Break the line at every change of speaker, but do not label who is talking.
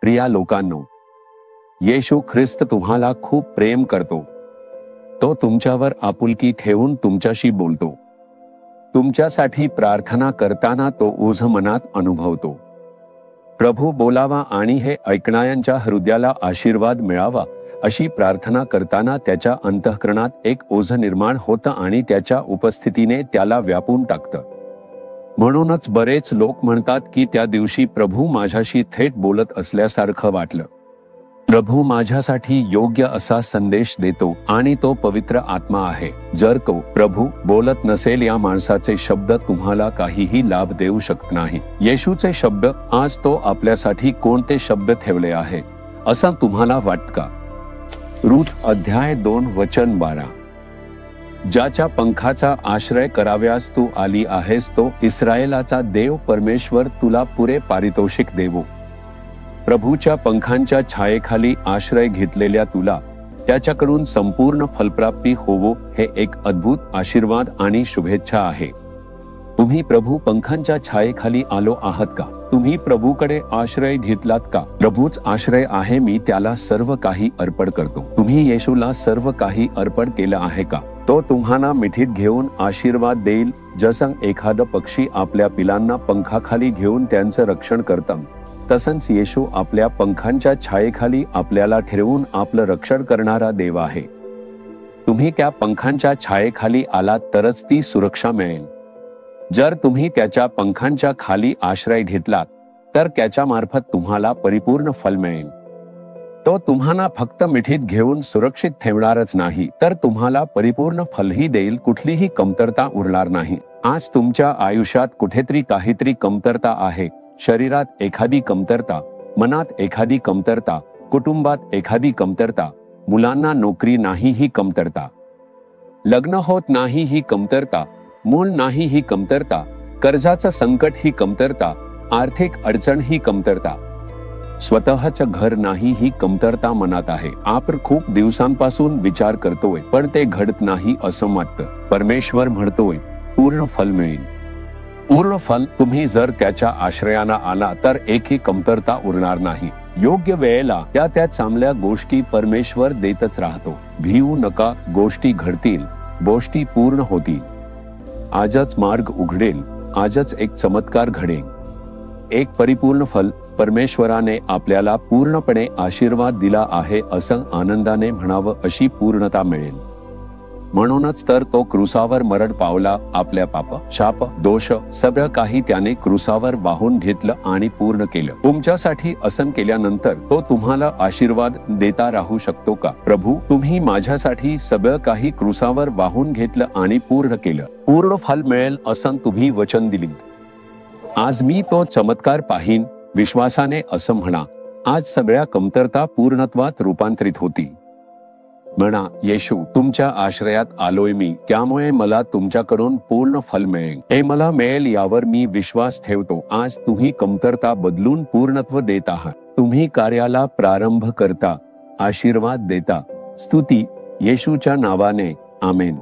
प्रिया लोकांनो, येशू ख्रिस्त तुम्हाला खूप प्रेम करतो. तो तुमच्यावर आपुलकी ठेवून तुमच्याशी बोलतो. तुमच्यासाठी प्रार्थना करताना तो ओझ मनात अनुभवतो. प्रभू बोलावा आणि हे ऐकणाऱ्यांच्या हृदयाला आशीर्वाद मिळावा अशी प्रार्थना करताना त्याच्या अंतःकरणात एक ओझ निर्माण होतं आणि त्याच्या उपस्थितीने त्याला व्यापून टाकतं. म्हणूनच बरेच लोक म्हणतात की त्या दिवशी प्रभू माझ्याशी थेट बोलत असल्यासारखं वाटलं. प्रभू माझ्यासाठी योग्य असा संदेश देतो आणि तो पवित्र आत्मा आहे. जर को प्रभू बोलत नसेल, या माणसाचे शब्द तुम्हाला काहीही लाभ देऊ शकत नाही. येशूचे शब्द, आज तो आपल्यासाठी कोणते शब्द ठेवले आहे असं तुम्हाला वाटतं का? रूथ अध्याय 2 वचन 12. ज्याच्या पंखाचा आश्रय कराव्यास तू आली आहेस, तो इस्रायलाचा देव परमेश्वर तुला पुरे पारितोषिक देवो. प्रभूच्या पंखांच्या छायेखाली आश्रय घेतलेल्या तुला त्याच्याकडून संपूर्ण फलप्राप्ती होवो, हे एक अद्भुत आशीर्वाद आणि शुभेच्छा आहे. तुम्ही प्रभू पंखांच्या छायेखाली आलो आहात का? तुम्ही प्रभूकडे आश्रय घेतलात का? प्रभूच आश्रय आहे, मी त्याला सर्व काही अर्पण करतो. तुम्ही येशूला सर्व काही अर्पण केलं आहे का? तो तुम्हाला मिठीत घेऊन आशीर्वाद देईल, जसं एखादा पक्षी आपल्या पिलांना पंखाखाली घेऊन त्यांचं रक्षण करतं, तसंच येशू आपल्या पंखांच्या छायेखाली आपल्याला ठेवून आपलं रक्षण करणारा देव आहे. तुम्ही त्या पंखांच्या छायेखाली आलात तरच ती सुरक्षा मिळेल. जर तुम्ही त्याच्या पंखांच्या खाली आश्रय घेतलात तर त्याच्या मार्फत तुम्हाला परिपूर्ण फल मिळेल. तो तुम्हाला फक्त मिठीत घेऊन सुरक्षित ठेवणारच नाही, तर तुम्हाला परिपूर्ण फलही देईल. कुठलीही कमतरता उरणार नाही. आज तुमच्या आयुष्यात कुठेतरी काहीतरी कमतरता आहे. शरीरात एखादी कमतरता, मनात एखादी कमतरता, कुटुंबात एखादी कमतरता, मुलांना नोकरी नाही ही कमतरता, लग्न होत नाही ही कमतरता, मूल नाही ही कमतरता, कर्जाचं संकट ही कमतरता, आर्थिक अडचण ही कमतरता, स्वतःचं घर नाही ही कमतरता मनात आहे. आपण खूप दिवसांपासून विचार करतोय पण ते घडत नाही असं वाटतं. परमेश्वर म्हणतोय पूर्ण फल मिळेल. पूर्ण फल तुम्ही जर त्याच्या आश्रयाला आला तर एकही कमतरता उरणार नाही. योग्य वेळेला त्या चांगल्या गोष्टी परमेश्वर देतच राहतो. भिवू नका, गोष्टी घडतील, गोष्टी पूर्ण होतील. आजच मार्ग उघडेल, आजच एक चमत्कार घडेल. एक परिपूर्ण फल परमेश्वराने आपल्याला पूर्णपणे आशीर्वाद दिला आहे असं आनंदाने म्हणावं, अशी पूर्णता मिळेल. म्हणूनच तर तो क्रूसावर मरण पावला. आपल्या पाप, शाप, दोष सगळं काही त्याने क्रूसावर वाहून घेतलं आणि पूर्ण केलं. तुमच्यासाठी असं केल्यानंतर तो तुम्हाला आशीर्वाद देता राहू शकतो का? प्रभू, तुम्ही माझ्यासाठी सगळं काही क्रूसावर वाहून घेतलं आणि पूर्ण केलं. पूर्ण फल मिळेल असं तुम्ही वचन दिली. आज मी तो चमत्कार पाहीन. विश्वासाने असं म्हणा, आज सगळ्या कमतरता पूर्णत्वात रूपांतरित होती. म्हणा, येशू, तुमच्या आश्रयात आलोय मी, त्यामुळे मला तुमच्याकडून पूर्ण फल मिळेल. हे मला मिळेल यावर मी विश्वास ठेवतो. आज तुम्ही कमतरता बदलून पूर्णत्व देत आहात. तुम्ही कार्याला प्रारंभ करता, आशीर्वाद देता. स्तुती येशूच्या नावाने. आमेन.